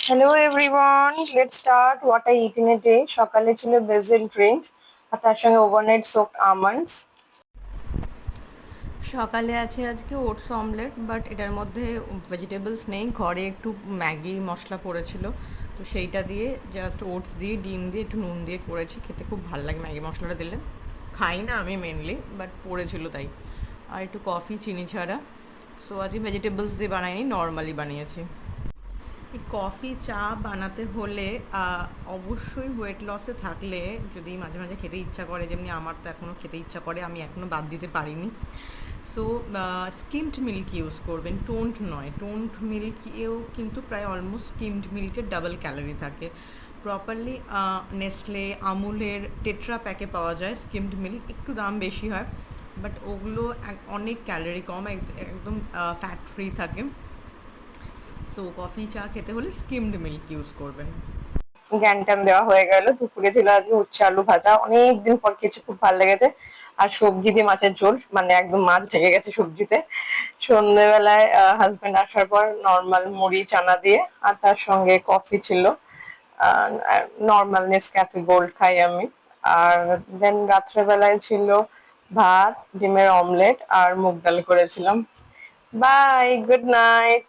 Hello everyone, let's start what I eat in a day. সকালে ছিল basil drink আর তার সঙ্গে ওভারনাইট সোকড আমন্ডস। সকালে আছে আজকে ওটস অমলেট, বাট এটার মধ্যে ভেজিটেবলস নেই। ঘরে একটু ম্যাগি মশলা পড়েছিল, তো সেইটা দিয়ে জাস্ট ওটস দিয়ে ডিম দিয়ে একটু নুন দিয়ে করেছি। খেতে খুব ভালো লাগে ম্যাগি মশলাটা দিলে। খাই না আমি মেনলি, বাট পড়েছিল তাই। আর একটু কফি চিনি ছাড়া। সো আজকে ভেজিটেবলস দিয়ে বানাইনি, নর্মালি বানিয়েছি। এই কফি চা বানাতে হলে অবশ্যই ওয়েট লসে থাকলে যদি মাঝে মাঝে খেতে ইচ্ছা করে, যেমনি আমার তো এখনও খেতে ইচ্ছা করে, আমি এখনও বাদ দিতে পারিনি। সো স্কিমড মিল্ক ইউজ করবেন, টোন্ড নয়। টোন্ড মিল্কেও কিন্তু প্রায় অলমোস্ট স্কিমড মিল্কের ডাবল ক্যালোরি থাকে। প্রপারলি নেসলে আমুলের টেট্রা প্যাকে পাওয়া যায় স্কিমড মিল্ক, একটু দাম বেশি হয়, বাট ওগুলো অনেক ক্যালোরি কম, একদম ফ্যাট ফ্রি থাকে। সো কফি চা খেতে হলে স্কিমড মিল্ক ইউজ করবেন। জ্ঞানটাম দেওয়া হয়ে গেল। দুপুরে ছিল আজকে উচ্ছে আলু ভাজা, অনেকদিন পর কিছু খুব ভালো লেগেছে। আর সবজি দিয়ে মাছের ঝোল, মানে একদম মাছ ঢেকে গেছে সবজিতে। সন্ধ্যেবেলায় হাজবেন্ড আসার পর নর্মাল মুড়ি চানা দিয়ে, আর তার সঙ্গে কফি ছিল। নর্মাল নেসক্যাফে গোল্ড খাই আমি। আর দেন রাত্রেবেলায় ছিল ভাত, ডিমের অমলেট আর মুগ ডাল করেছিলাম। Bye, good night.